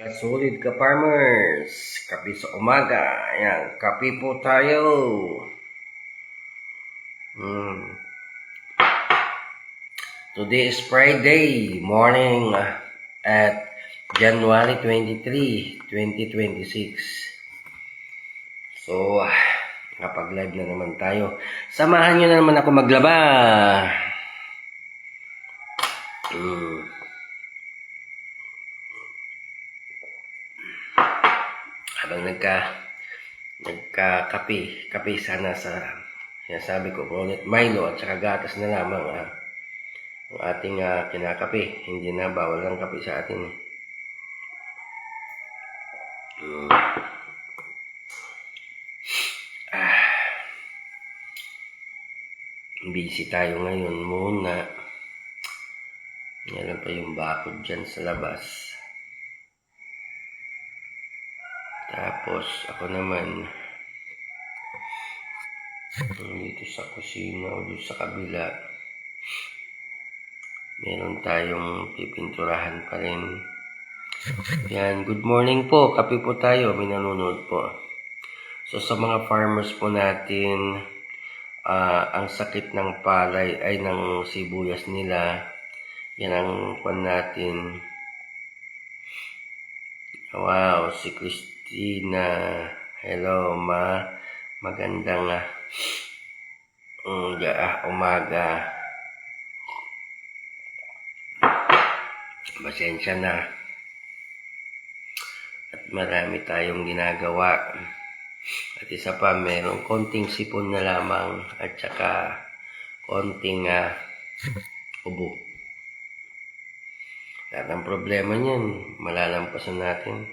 Solid ka farmers, kape sa umaga. Ayan, kape po tayo. Today is Friday morning at January 23, 2026. So, nakapag-live na naman tayo. Samahan nyo na naman ako maglaba. Habang kape sana sa sinasabi ko, ngunit Milo at saka gatas na lamang ang ating kinakape. Hindi na bawal ang kape sa atin. Busy tayo ngayon muna. Yan pa yung bakod dyan sa labas. Tapos ako naman dito sa kusina o dito sa kabila meron tayong pipinturahan pa rin. Yan, good morning po, kape po tayo, may nanonood po. So sa mga farmers po natin, ang sakit ng palay ay ng sibuyas nila. Yan ang pan natin. Wow, si Christina. Hello, ma. Magandang umaga. Pasensya na. At marami tayong ginagawa. At isa pa, merong konting sipon na lamang at saka konting ubo. Lahat ng problema niyan, malalampasan natin.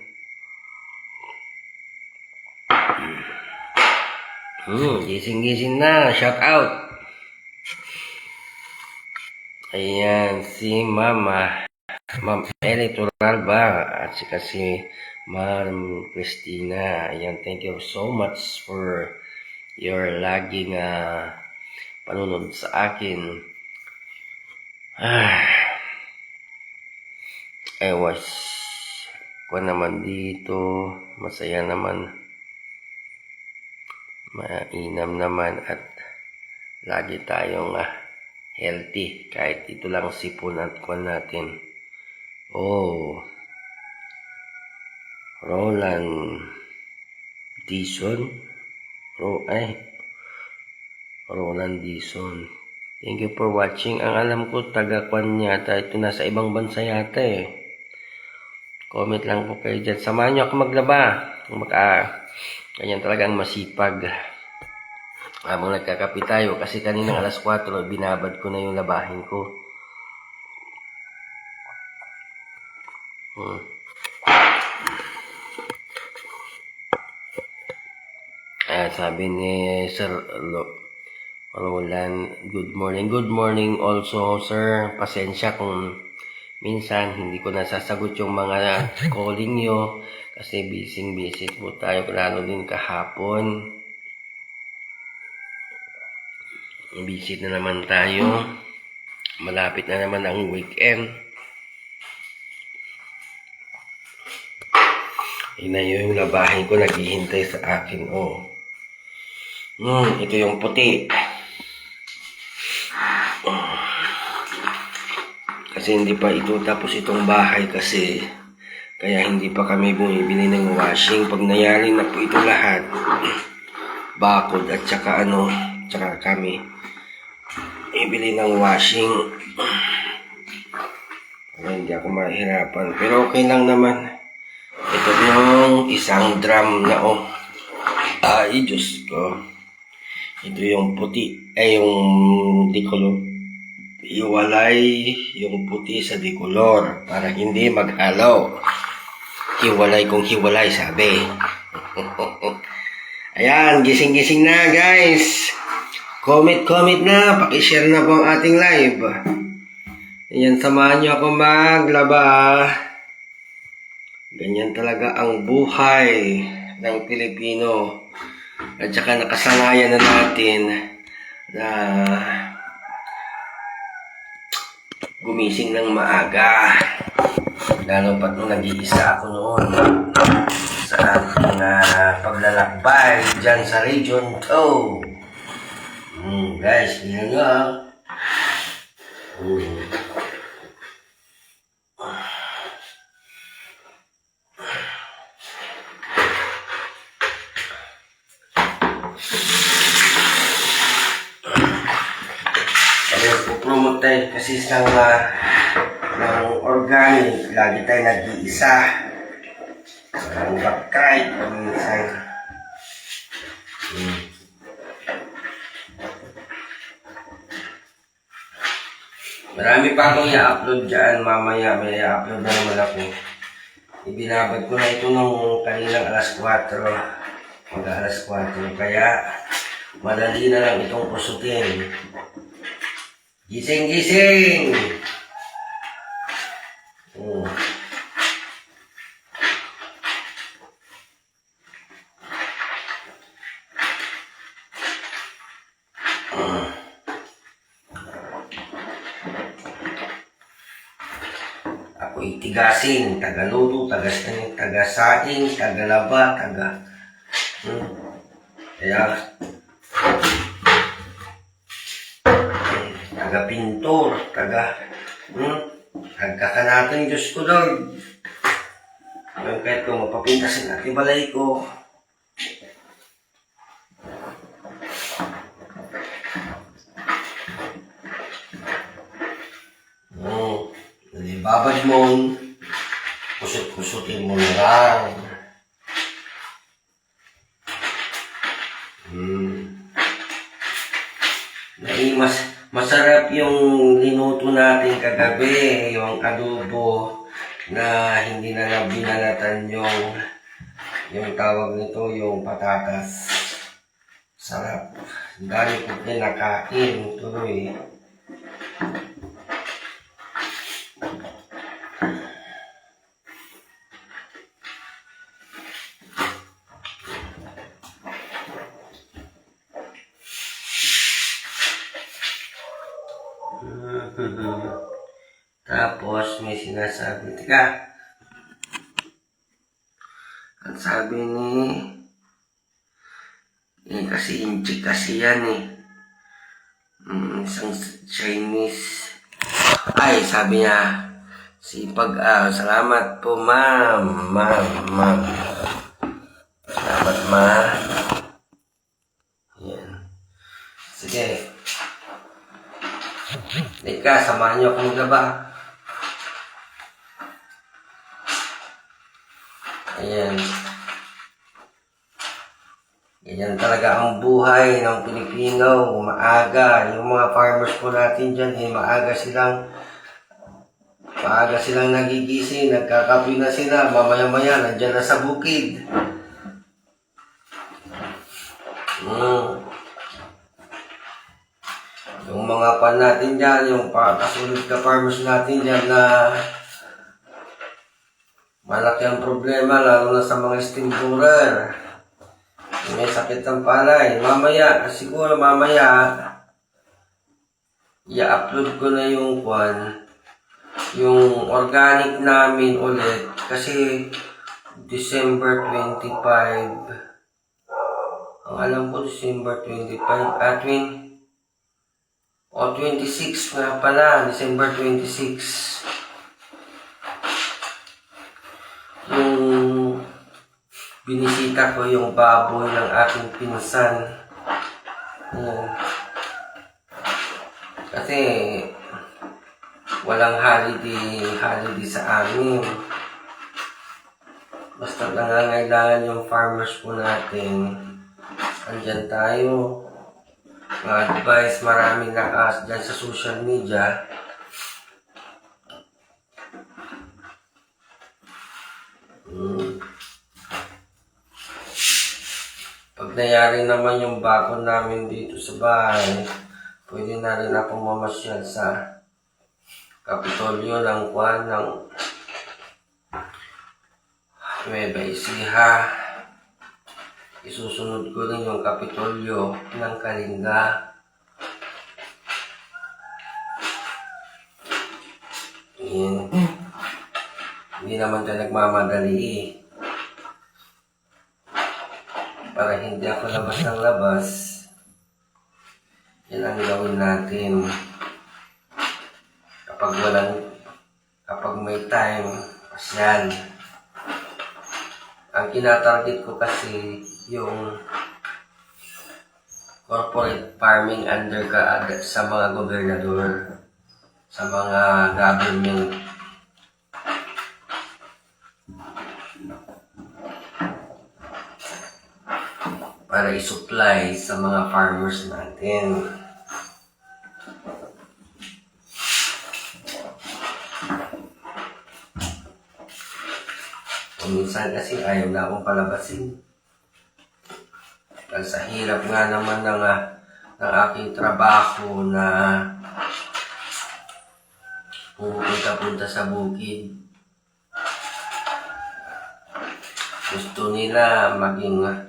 Gising-gising na. Shout out. Ayan, si Ma'am Electoral ba? At saka si Ma'am Christina. Ayan, thank you so much for your laging panunod sa akin. Ko naman dito, masaya naman, mainam naman at lagi tayong healthy kahit ito lang sipon at kwan natin. Roland Dison. Roland Dison. Thank you for watching. Ang alam ko, taga-kwan yata. Ito nasa ibang bansa yata eh. Comment lang po kayo dyan. Samahan nyo ako maglaba. Ganyan talagang masipag. Habang nagkakapi tayo. Kasi kaninang alas 4, binabad ko na yung labahin ko. Sabi ni Sir Roland, good morning. Good morning also, sir. Pasensya kung minsan hindi ko nasasagot yung mga calling nyo kasi busy po tayo, lalo din kahapon. Busy na naman tayo. Malapit na naman ang weekend. Inayo yung labahin ko, naghihintay sa akin. Ito yung puti. Kasi hindi pa ito tapos itong bahay kasi kaya hindi pa kami bumibili ng washing. Pag nayari na po ito lahat, bakod at saka tsaka kami ibili ng washing. Hindi ako mahirapan pero okay lang naman. Ito yung isang drum na ay Diyos ko. Ito yung puti, yung dikolor. Iwalay yung puti sa dikolor para hindi maghalo. Hiwalay kung hiwalay, sabi. Ayan, gising-gising na guys. Comment na, pakishare na po ang ating live. Ayan, samahan nyo ako maglaba. Ganyan talaga ang buhay ng Pilipino. At saka nakasanayan na natin na gumising ng maaga. Lalo pat nung nag-iisa ako noon sa ating paglalakbay dyan sa Region 2. Guys, tingnan nyo ah. Promote tayo kasi ng organic, lagi tayo nag-iisa. Ang backtrack, minsan. Marami pa akong i-upload dyan, mamaya may i-upload na naman ako. Ibinabad ko na ito nung kaninang alas 4, mag-alas 4, kaya madali na lang itong kusutin. Gising, gising! Ako'y tigasin, tagaluto, tagasaing, tagalaba, kaya taga-pintor, nagkakanatang Diyos ko, Lord. Kahit kung mapapintasin natin balay ko. Babad mo, kusut-kusutin mo na lang. Masarap yung linuto natin kagabi, yung adobo na hindi na binalatan yung tawag nito, yung patatas. Sarap. Dahil ko pinakain, tuloy. Tapos may sinasabi, tika, ang sabi kasi inchik kasi yan isang Chinese, ay sabi niya, sipag, salamat po ma'am, salamat ma'am, yan, sige, ika, samahan niyo akong maglaba. Ayan. Ganyan talaga ang buhay ng Pilipino. Maaga. Yung mga farmers po natin dyan, maaga silang nagigising, nagkakapi na sila, mamaya-maya, nandyan na sa bukid. Yung mga pan natin dyan, yung kasunod ka farmers natin dyan na malaki ang problema, lalo na sa mga steamroller. May sakit ng palay. Siguro mamaya, i-upload ko na yung organic namin ulit. Kasi, December 25. Ang alam ko, December 25. 26 nga pala, December 26. Yung binisita ko yung baboy ng aking pinsan. Kasi walang holiday sa amin. Basta nangangailangan yung farmers po natin. Andyan tayo. Mga advice, maraming lakas dyan sa social media. Pag nangyari naman yung bakod namin dito sa bahay, pwede na rin akong mamasyal sa Kapitolyo ng Nueva Ecija. Isusunod ko rin yung Kapitolyo ng Kalinga. Hindi naman tayo nagmamadali eh. Para hindi ako labas ng labas, yan ang gawin natin. Kapag may time, pasyal. Ang tinatarget ko kasi yung corporate farming under kaagad sa mga gobernador, sa mga government. Para i-supply sa mga farmers natin. Minsan kasi ayaw na akong palabasin. Dahil sa hirap nga naman ng aking trabaho na pupunta-punta sa bukid. Gusto nila maging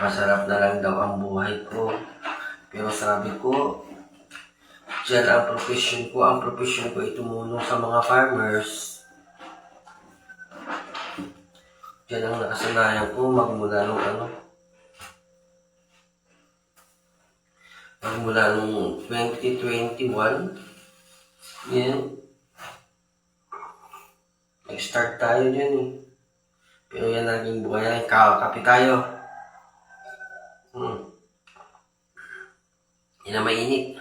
masarap na lang daw ang buhay ko. Pero sabi ko, dyan ang profession ko. Ang profession ko ay tumulong sa mga farmers. Yan ang nakasanayan ko magmula nung 2021. Yan. Nag-start tayo dyan eh. Pero yan naging buhay na, kakakapi tayo. Yan na mainit.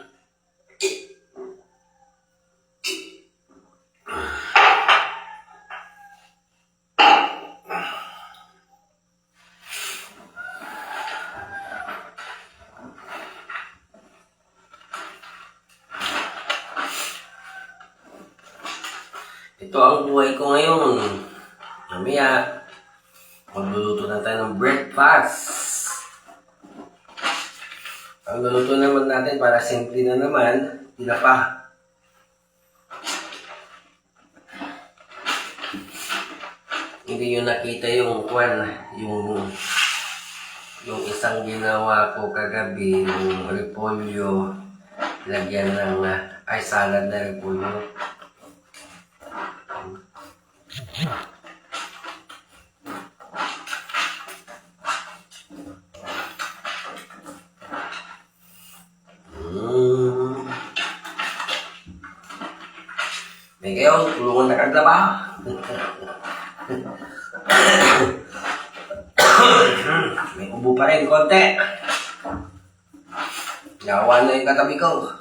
Ito ang buhay ko ngayon. Mamaya, magluluto na tayo ng breakfast. Ang luluto naman natin para simple na naman, tinapa. Hindi nyo nakita yung yung isang ginawa ko kagabi, yung repolyo, lagyan ng salad na repolyo. May kayo, tulungan na kagla ba? May ubo pa rin, konti. Yawan na yung katabi ko.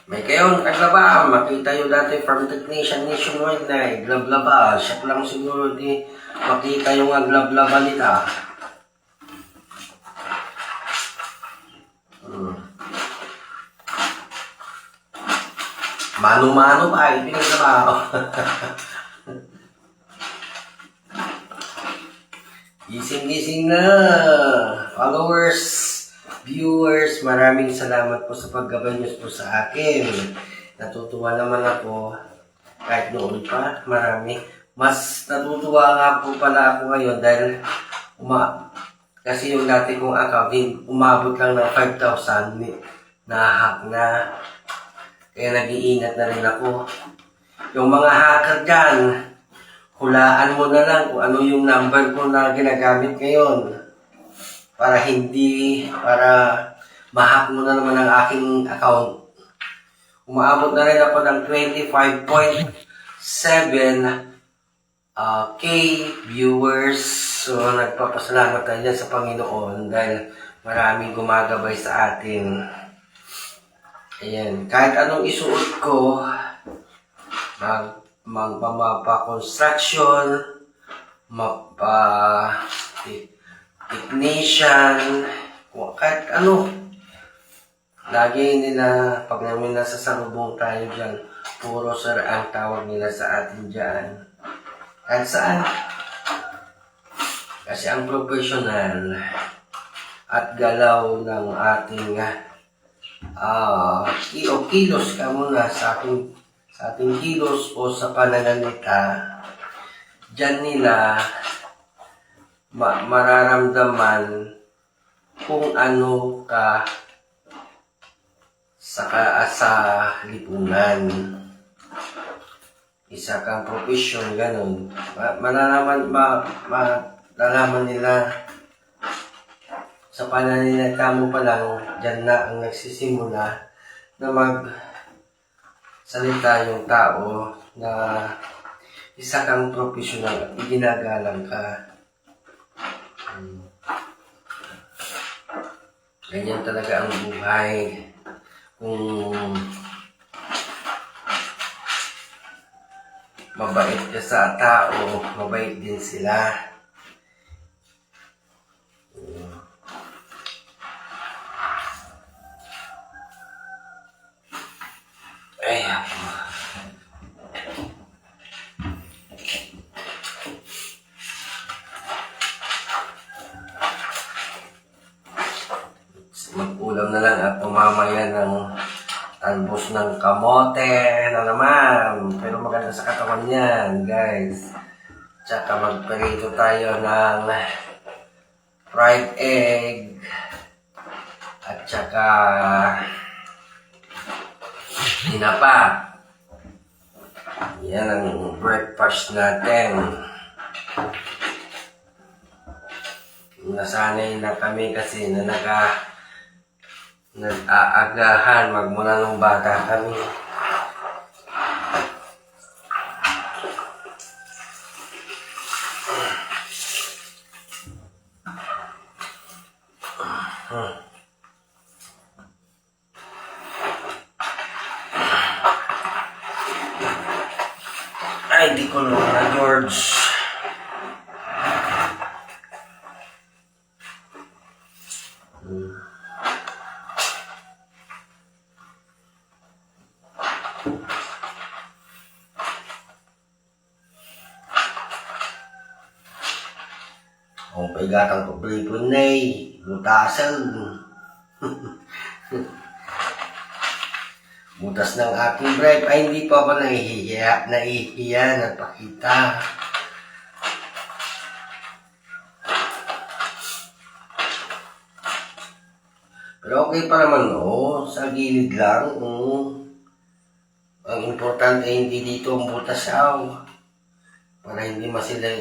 May kayo, naglaba, makita yung dati from Technician Nationwide na glablaba. Siya lang siguro di makita yung glablaba nila. Mano-mano pa, ipinaglaba. Gising-gising na, followers, viewers, maraming salamat po sa paggabanyos po sa akin. Natutuwa naman ako, kahit noon pa, marami. Mas natutuwa nga po pala ako ngayon dahil kasi yung dati kong account, umabot lang ng 5,000 na hack na. Kaya nag-iingat na rin ako. Yung mga hacker dyan, hulaan mo na lang kung ano yung number ko na ginagamit ngayon. Para ma-hack mo na naman ang aking account. Umaabot na rin ako ng 25.7K viewers. So, nagpapasalamat tayo dyan sa Panginoon dahil maraming gumagabay sa atin. Ayan. Kahit anong isuot ko, magpapa-construction, technician, kahit ano. Lagi nila, pag namin nasa salubong tayo dyan, puro sir ang tawag nila sa atin dyan. Kahit saan. Kasi ang professional at galaw ng ating kilos ka muna sa ating kilos o sa pananalita, dyan nila mararamdaman kung ano ka sa lipunan. Isa kang profesyon, ganun. Malalaman nila sa pananalita mo pa lang, dyan na ang nagsisimula na magsalita yung tao na isa kang professional at ginagalang ka. Ganyan talaga ang buhay. Kung mabait ka sa tao, mabait din sila. Ay, mag-ulam na lang at umamaya ng talbos ng kamote na naman. Pero maganda sa katawan yan, guys. Tsaka magperito tayo ng fried egg. At tsaka tinapa. Yan ang breakfast natin. Nasanay na kami kasi na nag-aagahan magmula nung bata kami. Ay, di ko na, George. Kung paigatang pablipunay, lutasan. Butas ng aking bribe ay hindi pa ako nahihiya nagpakita. Pero okay pa naman, sa gilid lang. Ang importante ay hindi dito ang butas para hindi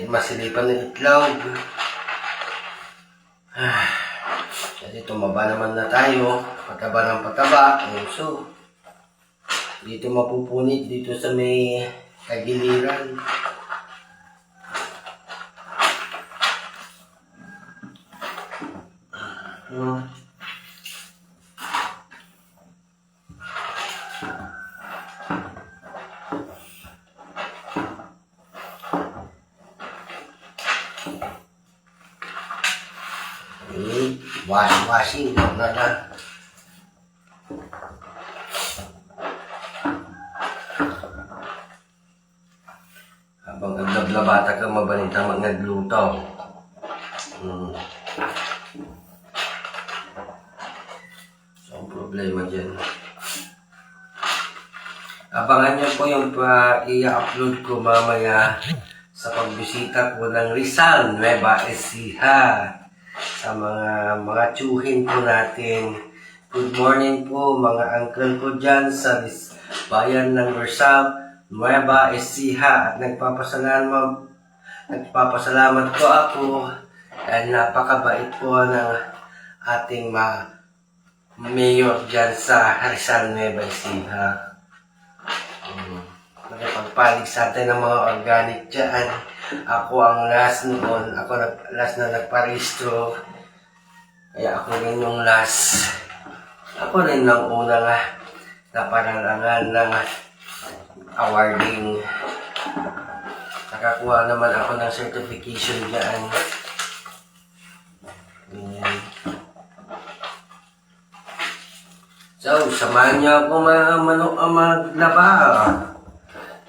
masilipan ng itlog. Kasi tumaba naman na tayo, pataba ng pataba. So, dito mapupunit dito sa may kagiliran. Washing na lang. Habang naglablabata ka, mabalintang magluto. So, ang problema dyan. Abangan niyo po yung i-upload ko mamaya sa pagbisita ko ng Rizal, Nueva Ecija. Sa mga tsuhin po natin. Good morning po mga uncle ko dyan sa bayan ng Rizal, Nueva Ecija. At nagpapasalamat po ako dahil napakabait po ng ating mayor dyan sa Rizal, Nueva Ecija. Nakipagpalig sa atin ng mga organic dyan. Ako ang last noon. Ako last na nagparehistro. Kaya ako rin yung last. Ako rin ang unang naparalangan ng awarding. Nakakuha naman ako ng certification dyan. Ganyan. So samahan niyo ako maglaba.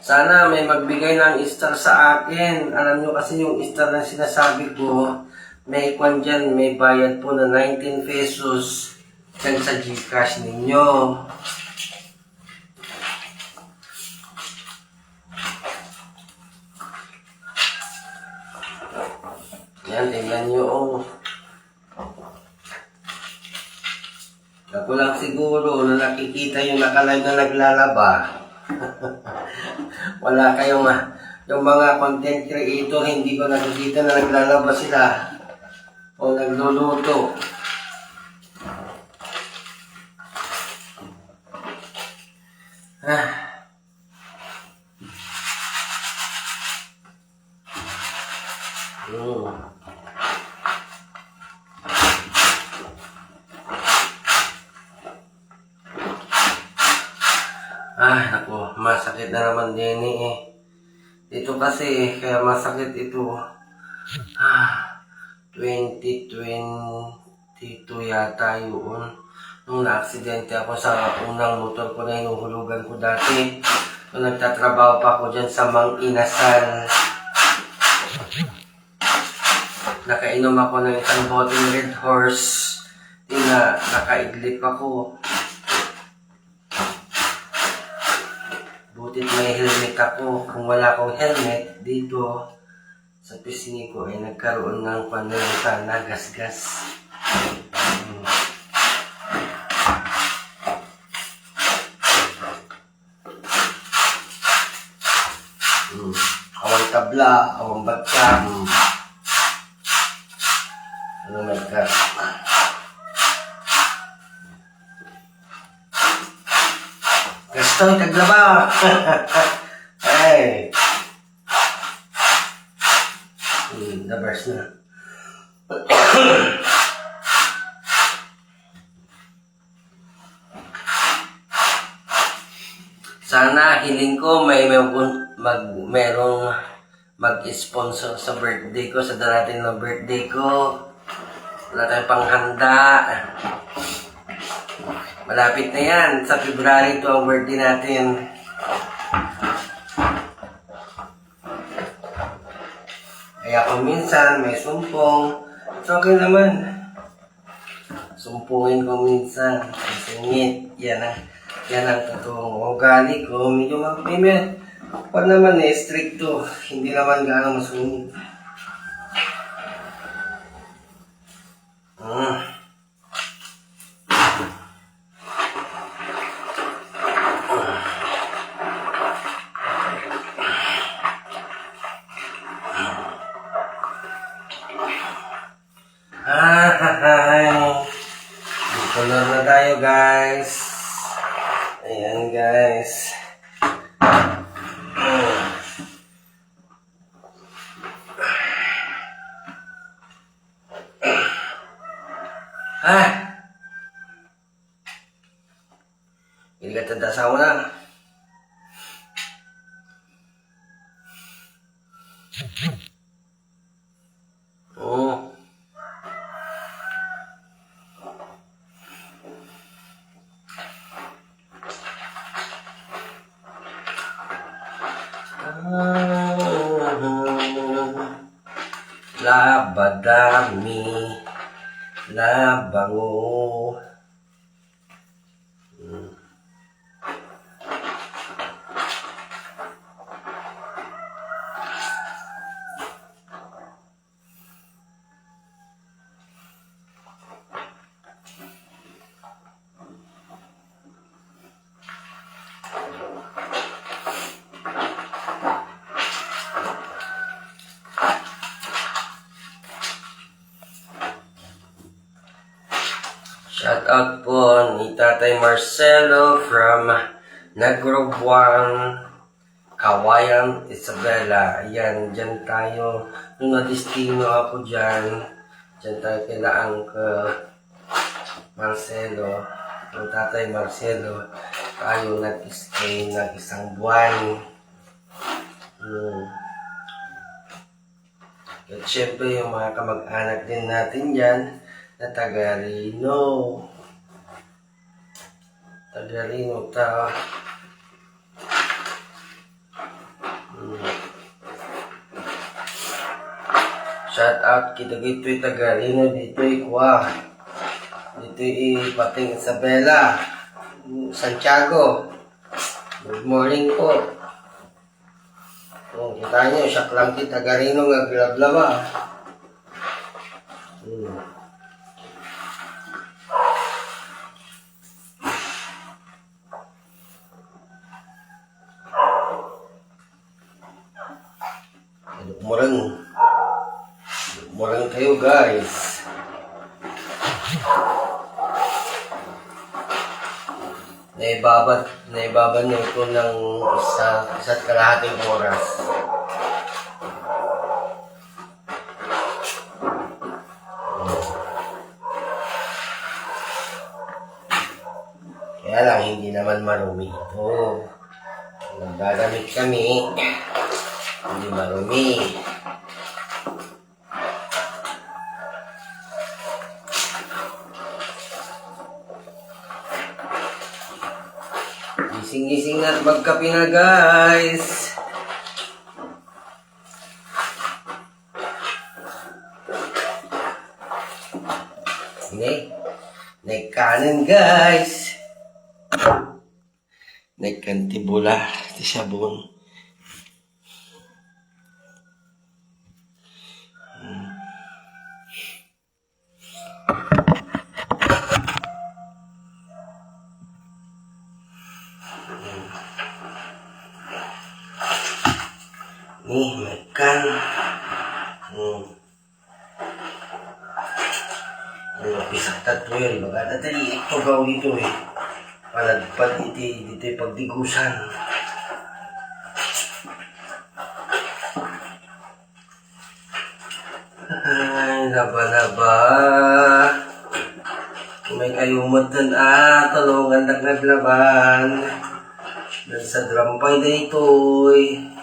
Sana may magbigay ng star sa akin. Alam niyo kasi yung star na sinasabi ko, may kwan dyan, may bayad po na 19 pesos dyan sa GCash ninyo. Yan, tingnan nyo. Oh. Ako lang siguro na nakikita yung nakalive na naglalaba. Wala kayong yung mga content creator, hindi ko nakikita na naglalaba sila o nagluluto. Naku, masakit na naman din eh. Dito kasi, kaya masakit ito. 2022 yata yun. Nung na-aksidente ako sa unang motor ko na hinuhulugan ko dati. Nung nagtatrabaho pa ako dyan sa Mang Inasal. Nakainom ako ng isang bottle Red Horse. Nakaidlip ako. Butit may helmet ako. Kung wala akong helmet, dito sa pisngi ko ay nagkaroon ng panayang nagasgas. Awang tabla, awang batya. Ano nagka? Gastoy, taglaba! Ay! Nabars na. Sana hiling ko merong mag-sponsor sa birthday ko, sa darating na birthday ko. Wala tayong panghanda. Malapit na yan. Sa February 2 ang birthday natin. Kaya kung minsan may sumpong, it's okay naman. Sumpungin ko minsan. Singit. Yan ang totoong ugali ko. Medyo pa naman stricto. Hindi naman gaano masungit. Color na tayo, guys. Ayan, guys. Iligat ang dasaw na. Labadami, labango. Shout out po ni Tatay Marcelo from Nagrobuan, Kawayan, Isabela. Ayan, dyan tayo. Nung na-destino ako dyan tayo kailangan ka Marcelo, ng Tatay Marcelo. Tayo nag-stay ng isang buwan. At syempre yung mga kamag-anak din natin dyan na taga Rino. Tagalino ta. Shout out kita gito'y Tagalino, dito'y Kuwa. Dito'y Pating Isabela. Santiago. Good morning po. Kita nyo, siya lang ti Tagalino nga glablaba. Morang kayo guys. Naibaban nyo ito ng isa't kalahating oras. Kaya lang hindi naman marumi ito. Nagdadamit kami. Hindi marumi. Gising-gising na at magkape na guys. Nagkanan guys. Nagkantibula di sabon. Makan. Pisah tatlo yun. Baga tadi ito gaw dito eh. Palagpad dito pagdigusan. Ay, laba-laba. May kayumatan tulungan naglaban. Dan sa drampay na ito eh.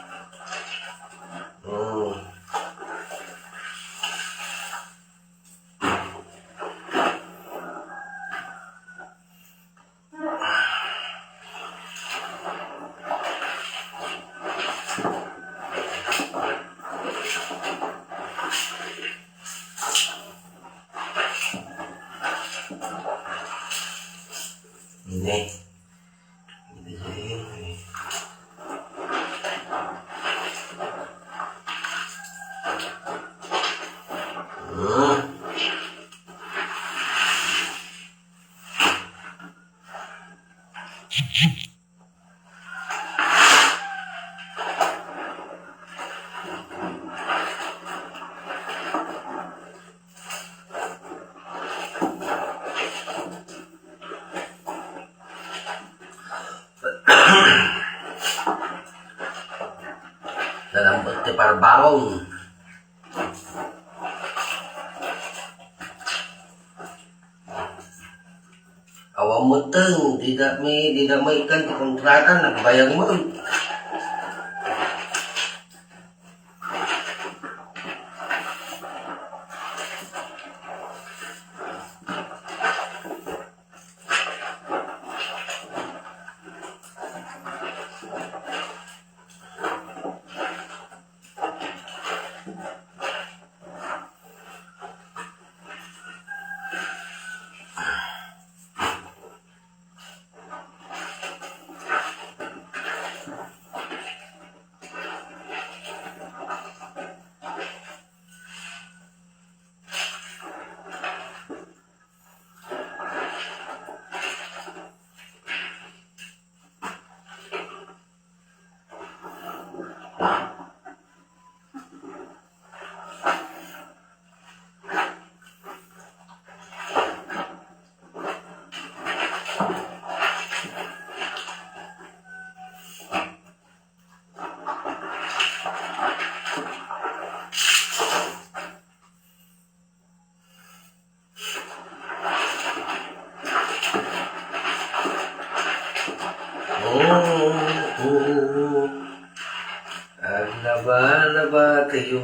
Hindi. Lalambot ti parbangon. Awang muteng, tidak may ikan ti kontratan, nagbayang mo. Laba-laba kayo.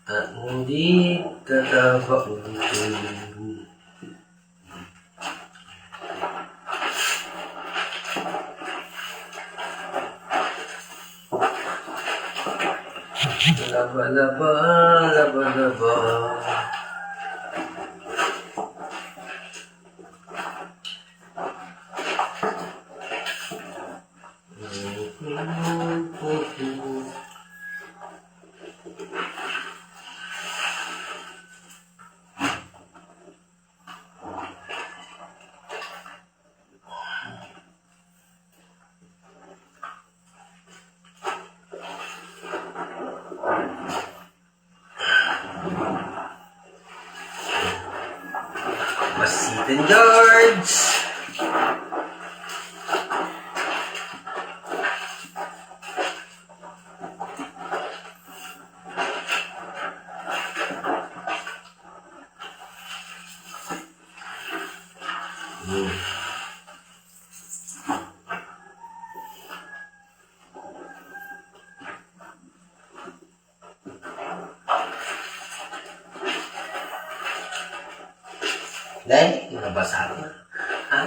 At hindi tataba ulit. Laba, laba, laba, laba. Masitan George! Dahil, nabasa ko. Ha?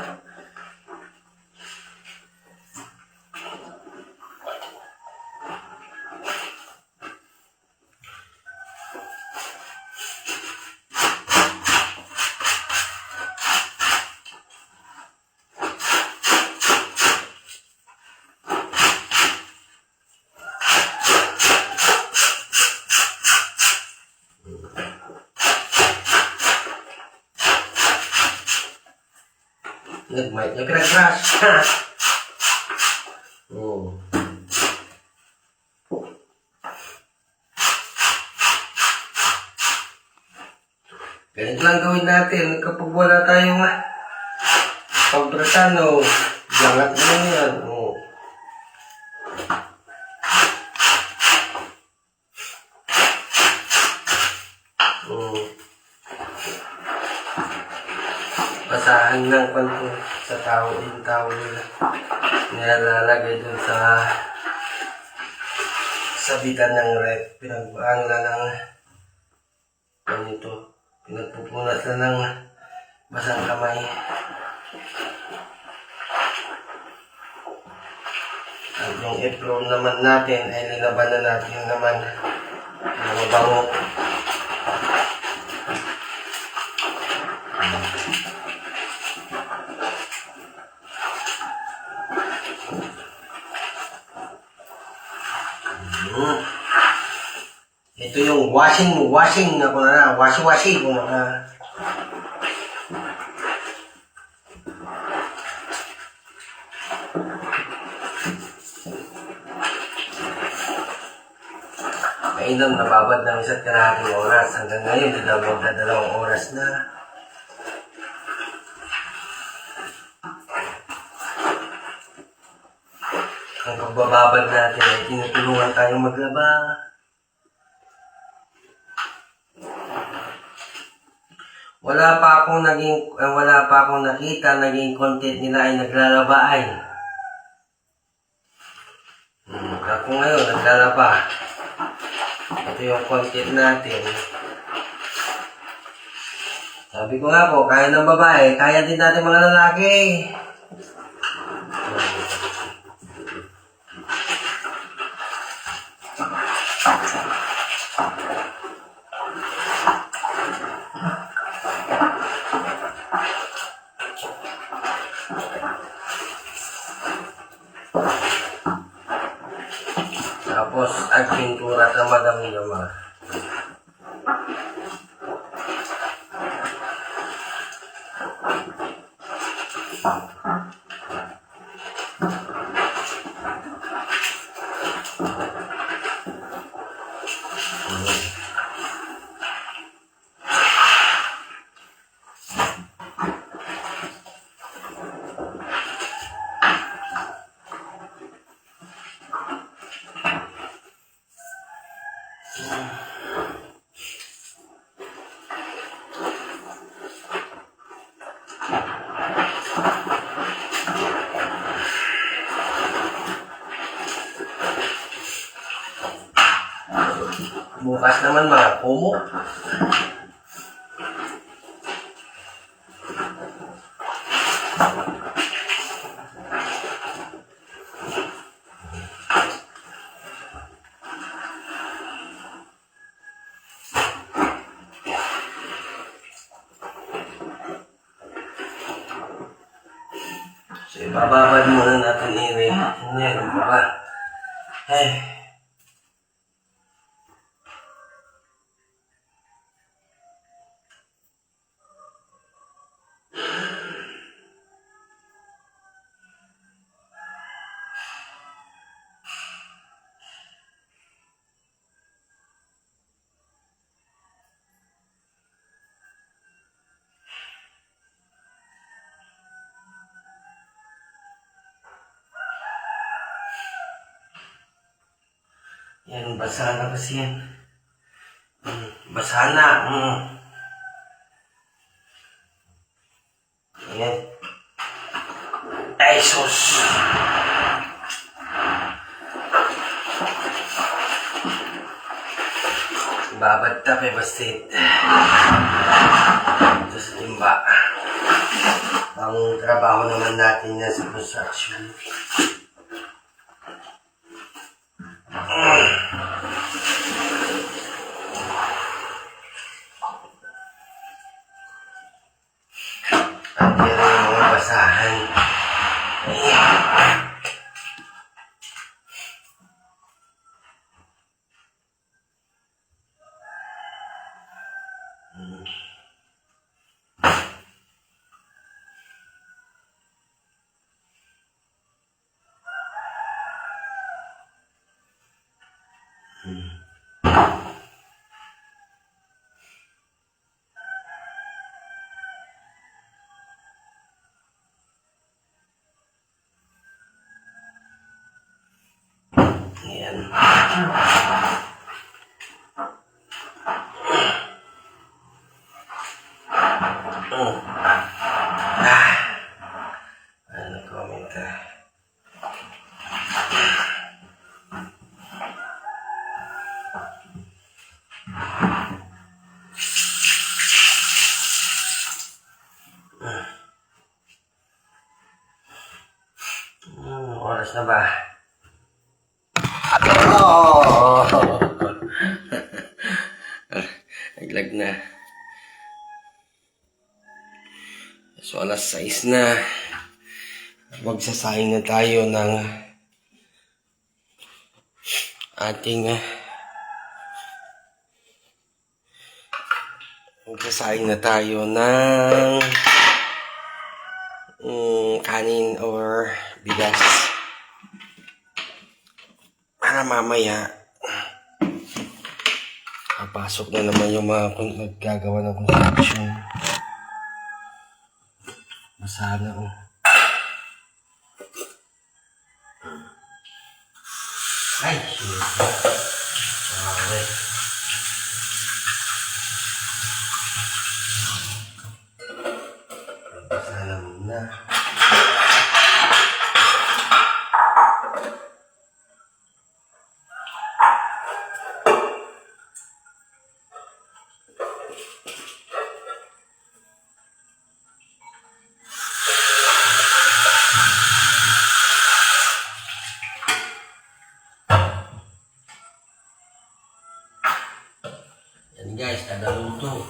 Nag-mic na pinag-crash. Ha? Oo. Ganito lang gawin natin kapag wala tayong pagbratan o langat na yan. Oo. Oo. Basahan ng panto sa tao yung tao nila. Nilalagay dun sa bitan ng rep. Pinagbaano na ng ganito. Pinagpupunat na ng basang kamay. At yung apron naman natin ay nilaban na natin naman ng mabango. Ito yung washing na ko na, washing ko na. Mainam nababad ng isa't kalahating oras. Hanggang ngayon, nilabag na 2 oras na. Ang pagbababad natin ay tinutulungan tayong maglaba. Wala pa akong nakita naging content nila ay naglalaba ay. Ako ngayon naglalaba. Ito yung content natin. Sabi ko nga po, kaya ng babae, kaya din natin mga lalaki. Tapos, at pintura na madami naman. Bukas naman mga kumo. So, ibababad muna natin iri. Meron pa ba? Ay. Yan, basa na kasi yan. Basa na. Yan. Ay, sus. Babad tape basit. Ito sa timba. Ang trabaho naman natin na sa construction. At yan yung mga basahan. Ayan. Ano comment oras na ba? Oh! Naglag na. So, alas 6 na. Magsasaing na tayo ng ating magsasaing na tayo ng kanin or bigas. Para mamaya papasok na naman yung mga naggagawa ng construction. Masana oh. Ay, shit. Okay. Masana muna. Yan guys, kada luto.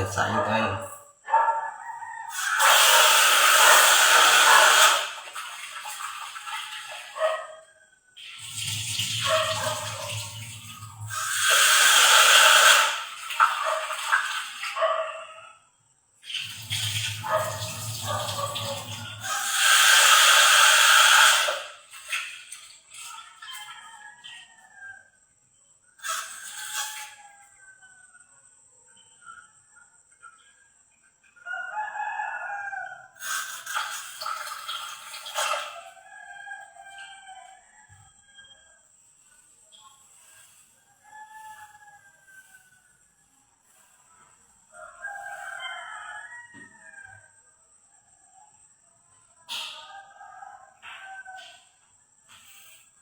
Sayang tayo.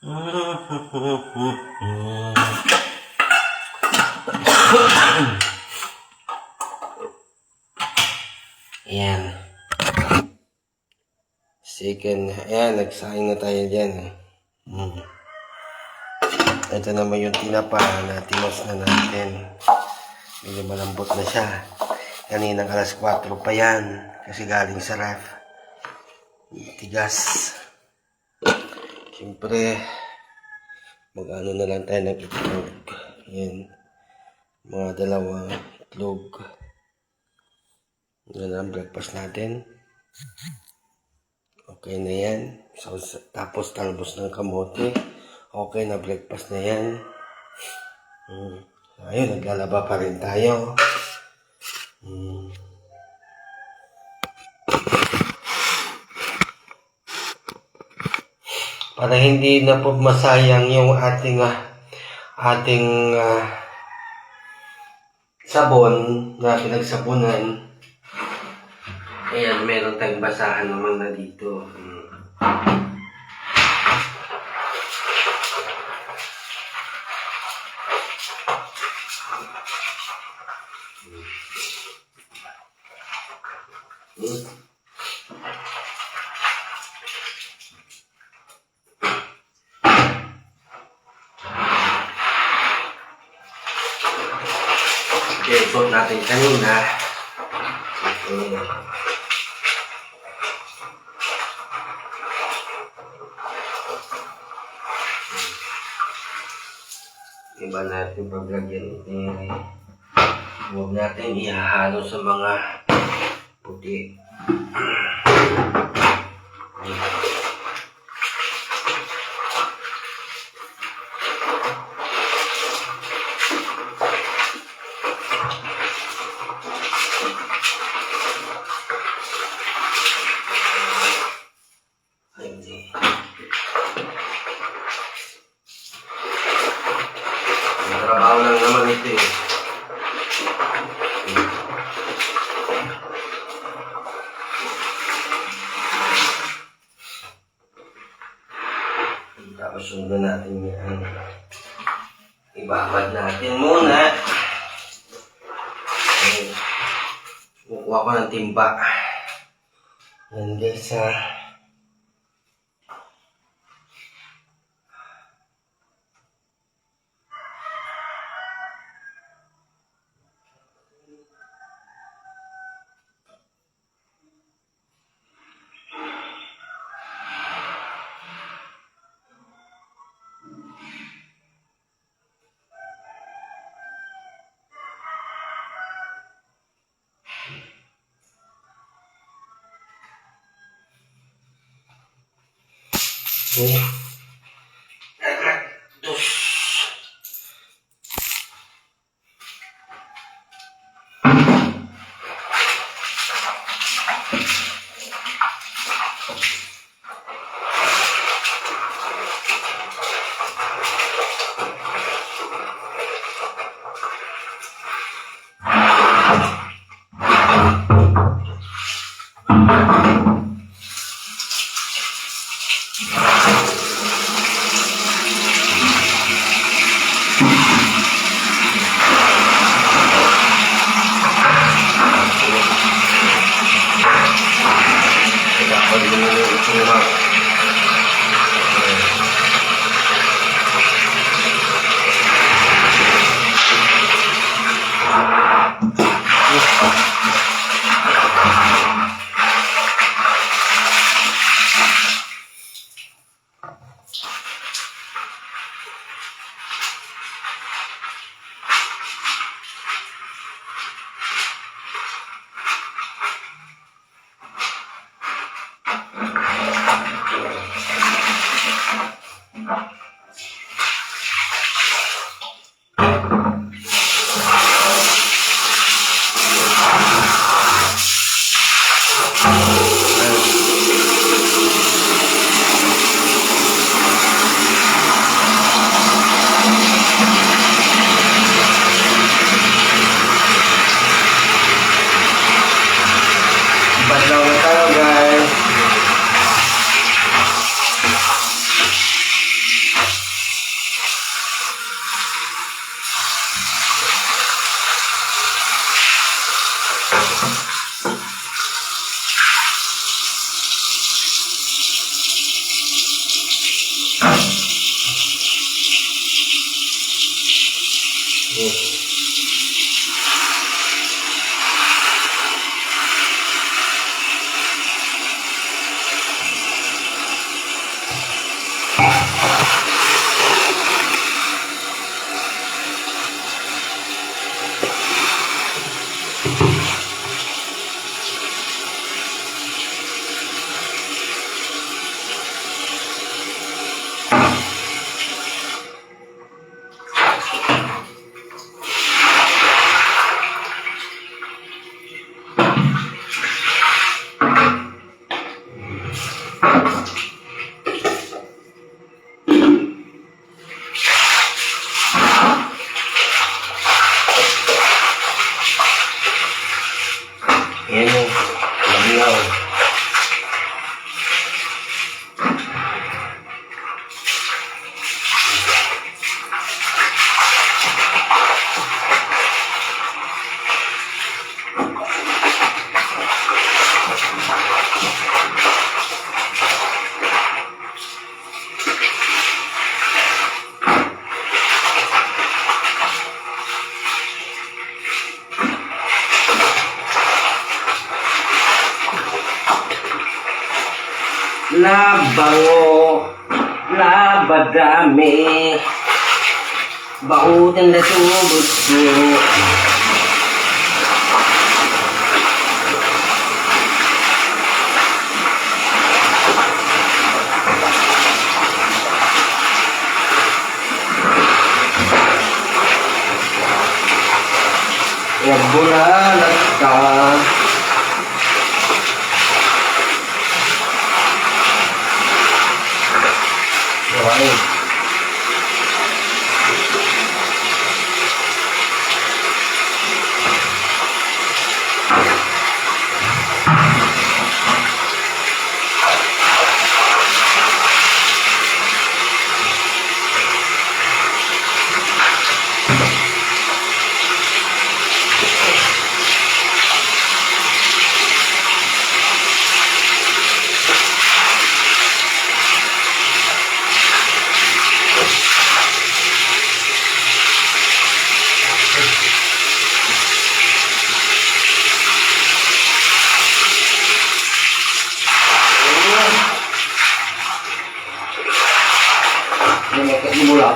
Ayan. Second, ayan, nagsaing na tayo dyan. Ito naman yung tinapa na tinos na natin. Medyo malambot na siya. Kaninang alas 4 pa yan. Kasi galing sa ref. Tigas. Siyempre, mag-ano na lang tayo ng itlog. Ayan. Mga dalawang itlog. Yan ang breakfast natin. Okay na yan. So, tapos talbos ng kamote. Okay na breakfast na yan. Ayun, naglalaba pa rin tayo. Para hindi na po masayang yung ating sabon na pinagsabunan. Ayan, meron tayong basahan naman na dito. Okay, suot natin kanina. Iba natin paglagyan ito. Huwag natin ihahalo sa mga puti. Trabaho lang naman ito eh. Tapos sundan natin yan. Ibabad natin muna. Kukuha ko ng timba. Yan guys ha. Okay. Yan o. Lamlaw. Labango, labadami, bautan na tubod ko. Yabunalat ka. Right. Mula.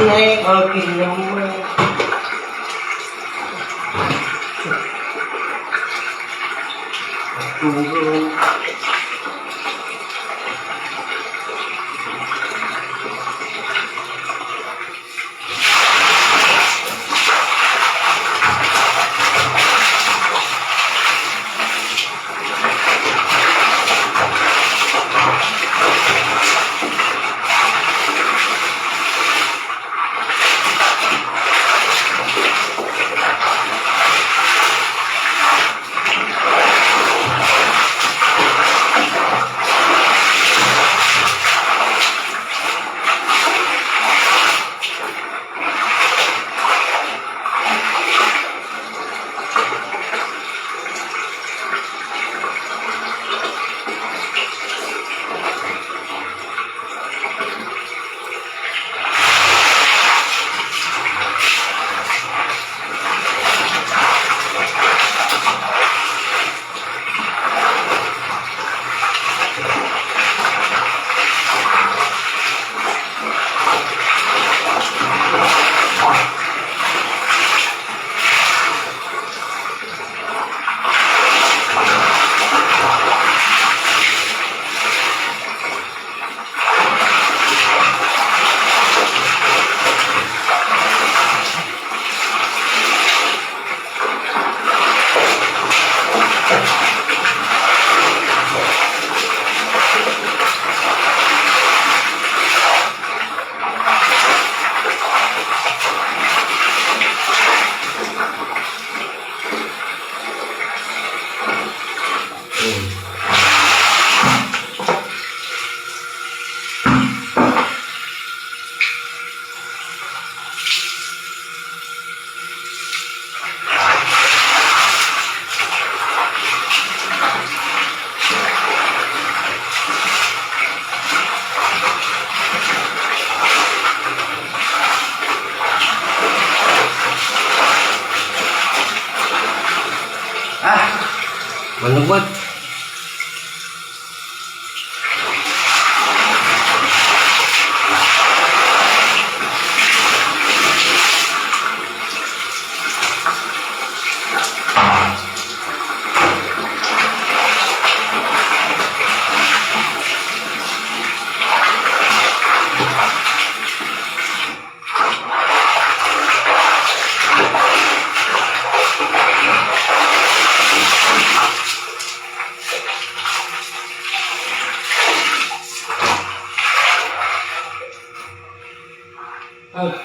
Ay, okay naman. Maluwag. Okay.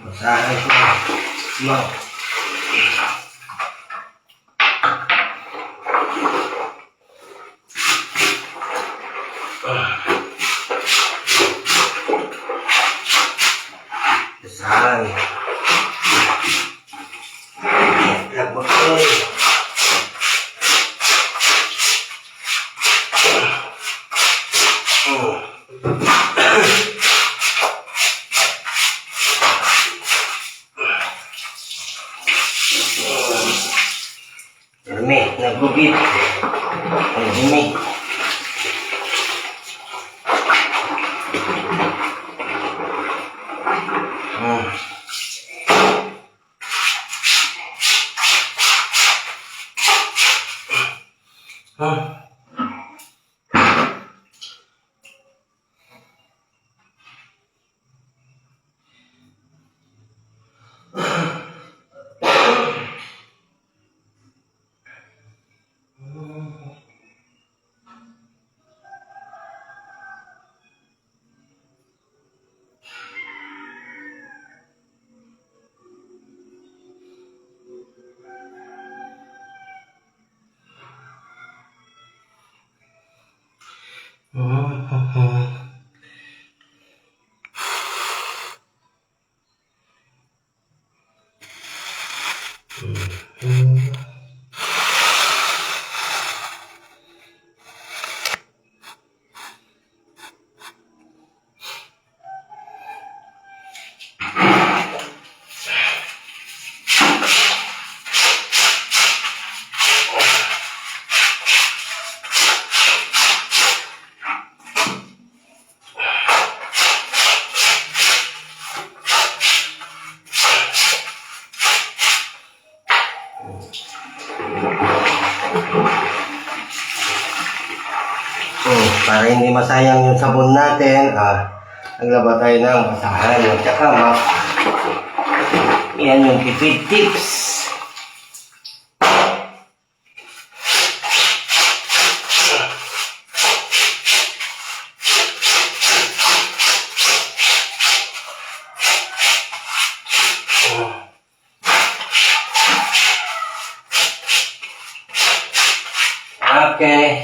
Masahe ko. No. Masahe. Lagbot ko. Dumi, nagugit. Ang dumi. Para hindi masayang yung sabon natin, naglaba tayo ng basahan at saka yan yung tipid tips. Okay.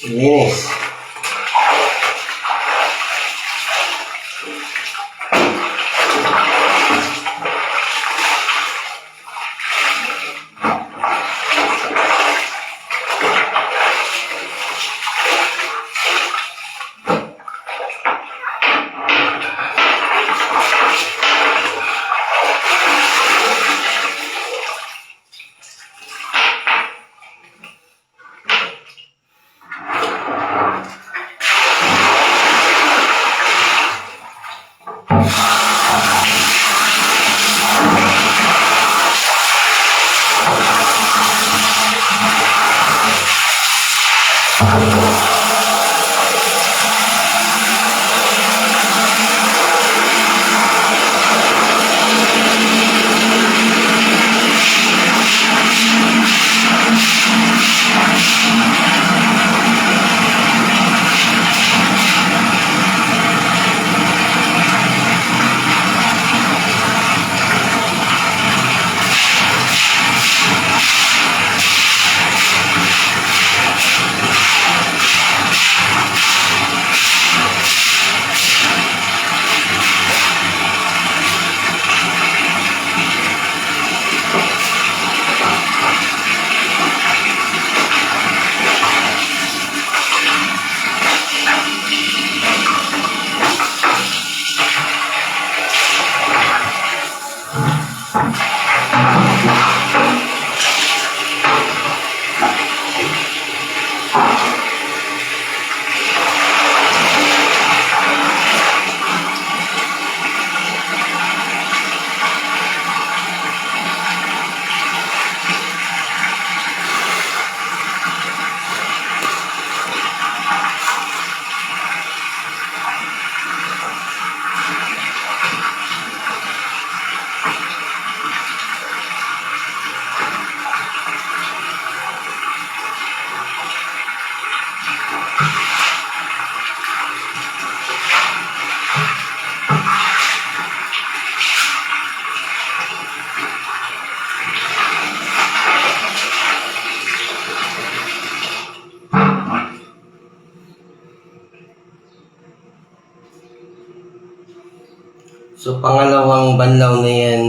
Linis. So, pangalawang banlaw na yan.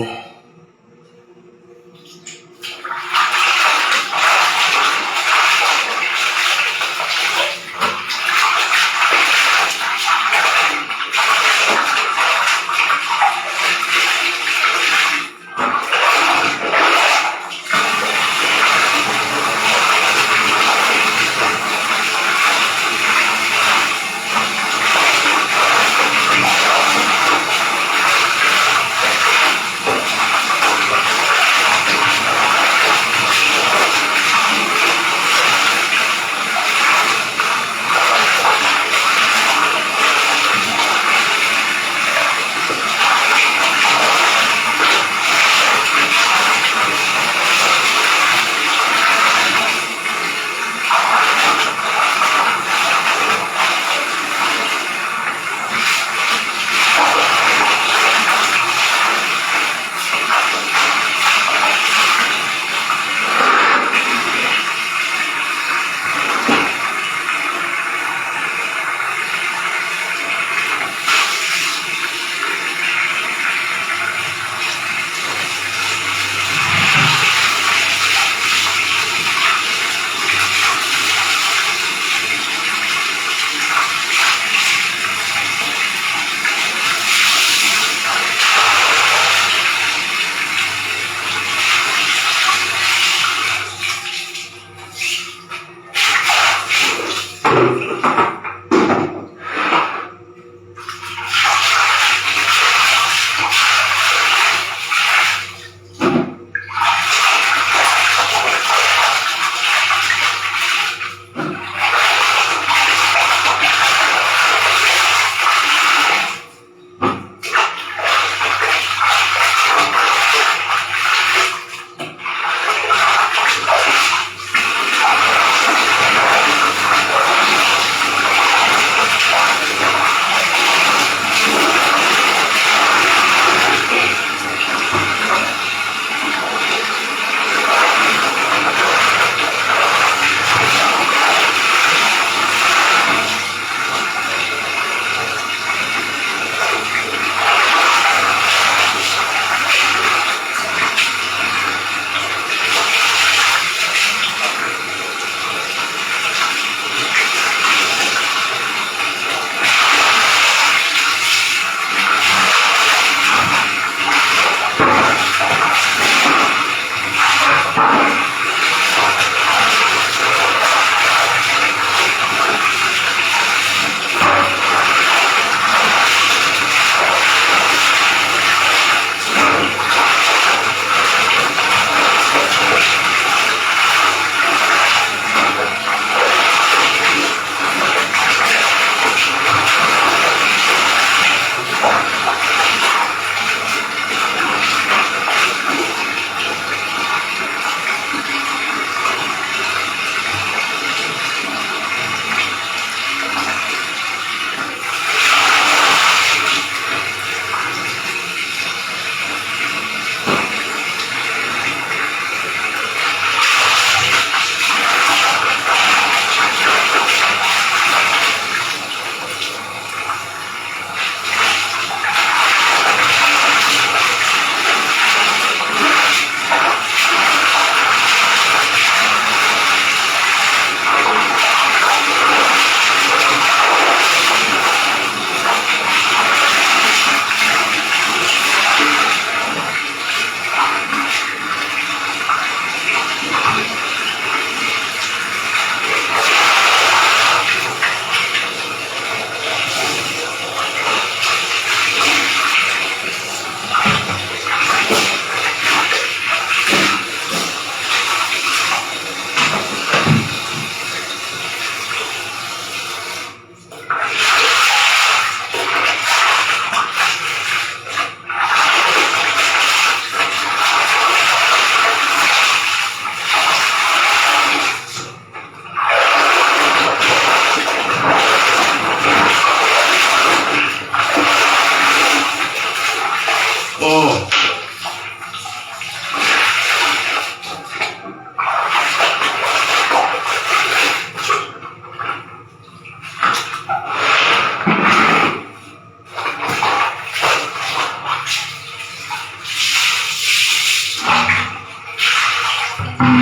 Okay,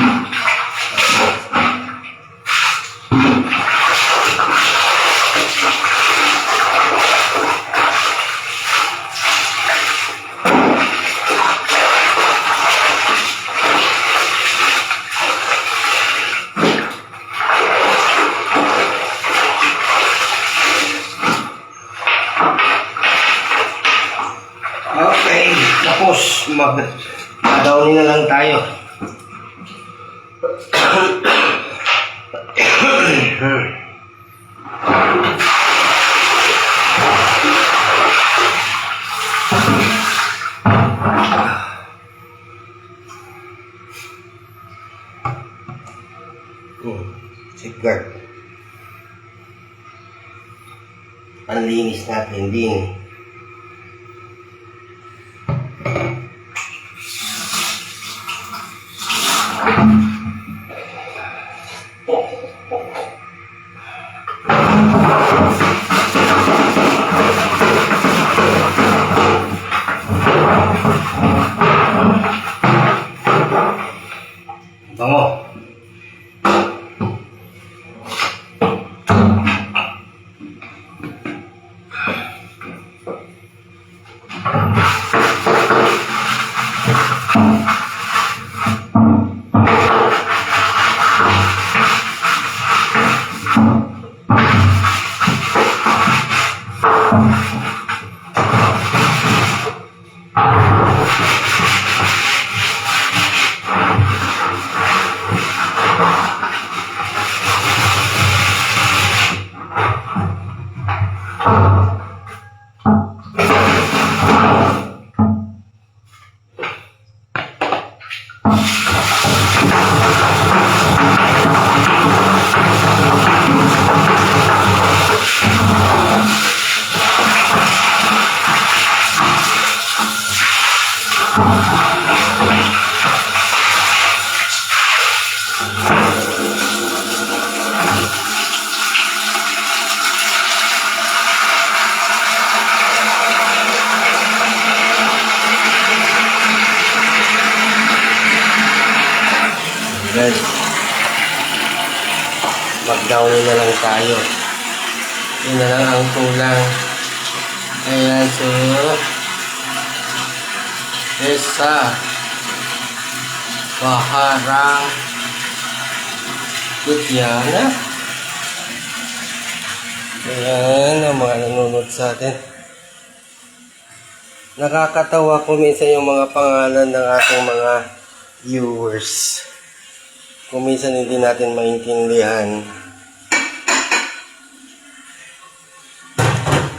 tapos mag-downin na lang tayo. Safeguard. Ang linis natin din. Bango. Guys, mag-down na lang tayo. Yun na lang ang kulang. Ayan, so isa Baharang Kutyana. Ayan ang mga nanonood sa atin. Nakakatawa ko minsan yung mga pangalan ng ating mga viewers. Kung minsan hindi natin maintindihan.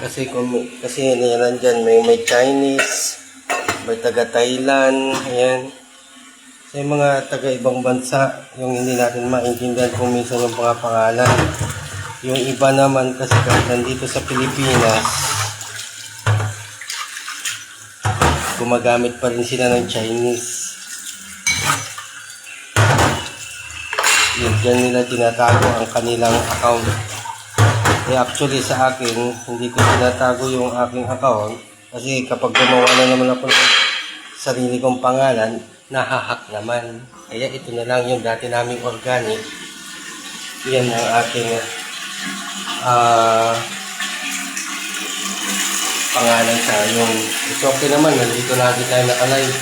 Kasi nandyan may Chinese, may taga Thailand, ayan. Sa mga taga ibang bansa, yung hindi natin maintindihan kung minsan yung mga pangalan. Yung iba naman kasi kahit nandito sa Pilipinas, gumagamit pa rin sila ng Chinese. Diyan nila tinatago ang kanilang account. Actually sa akin, hindi ko tinatago yung aking account kasi kapag gumawa na naman ako ng sarili kong pangalan, nahahack naman. Kaya ito na lang yung dati naming organic. Yan ang aking pangalan sa yung it's okay naman, nandito lagi tayo nakalive.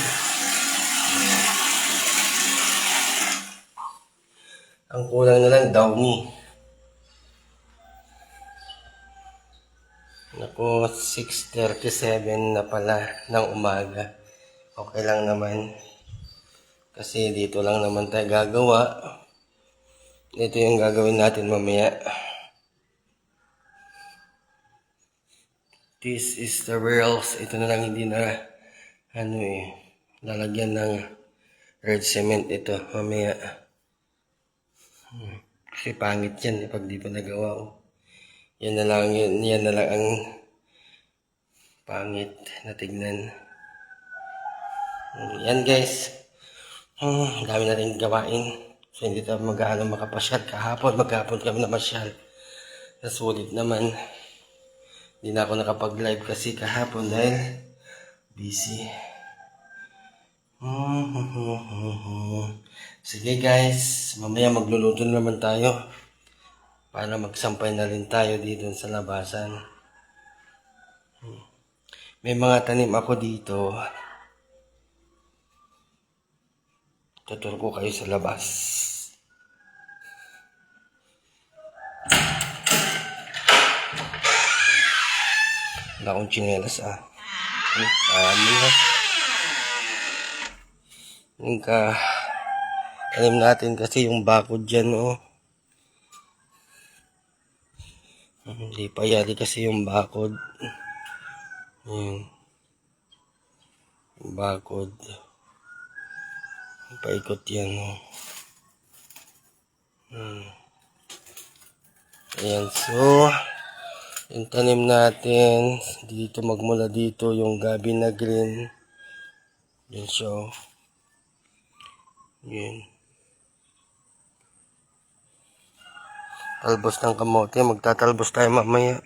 Ang kulang na lang downy. Naku, 6:37 na pala ng umaga. Okay lang naman. Kasi dito lang naman tayo gagawa. Ito yung gagawin natin mamaya. This is the rails. Ito na lang hindi na lalagyan ng red cement ito mamaya. Kasi pangit yan pag di pa nagawa. Yan na lang ang pangit na tignan. Yan guys. Dami na rin gawain. So hindi tayo makapasyal. Kahapon kami na masyal. Nasulit naman. Hindi na ako nakapag-live kasi kahapon dahil busy. Sige guys, mamaya magluluto na naman tayo. Para magsampay na rin tayo dito sa labasan. May mga tanim ako dito. Tuturo ko kayo sa labas. Wala akong tsinelas Ano na. Yung tanim natin kasi yung bakod dyan Hindi pa yari kasi yung bakod. Yung bakod. Paikot yan Ayan, so yung tanim natin dito, magmula dito yung gabi na green. Yan siya Yan. Talbos ng kamote. Magtatalbos tayo mamaya.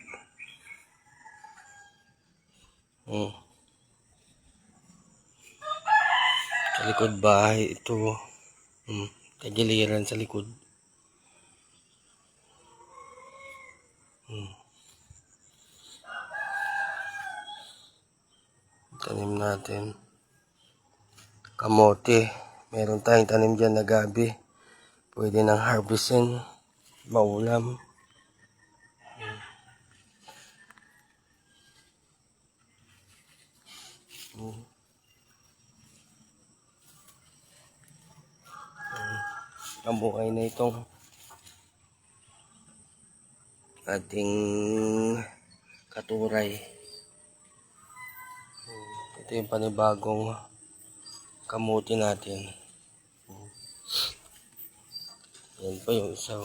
Sa likod bahay ito. Kagiliran sa likod. Tanim natin. Kamote. Meron tayong tanim dyan na gabi. Pwede nang harvestin. Maulam. Kabuhay na itong ating katuray. Ito yung panibagong kamuti natin. Yan pa yung isa.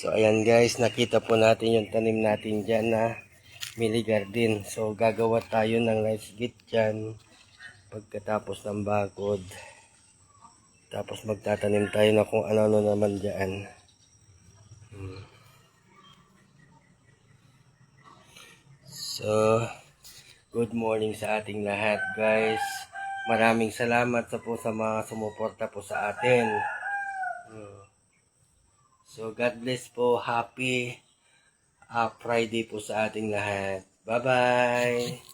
So ayan guys, nakita po natin yung tanim natin dyan na Mili Garden. So gagawa tayo ng rice gate dyan pagkatapos ng bakod. Tapos magtatanim tayo na kung ano-ano naman dyan. So good morning sa ating lahat guys. Maraming salamat sa mga sumuporta po sa atin. So God bless po. Happy Friday po sa ating lahat. Bye-bye!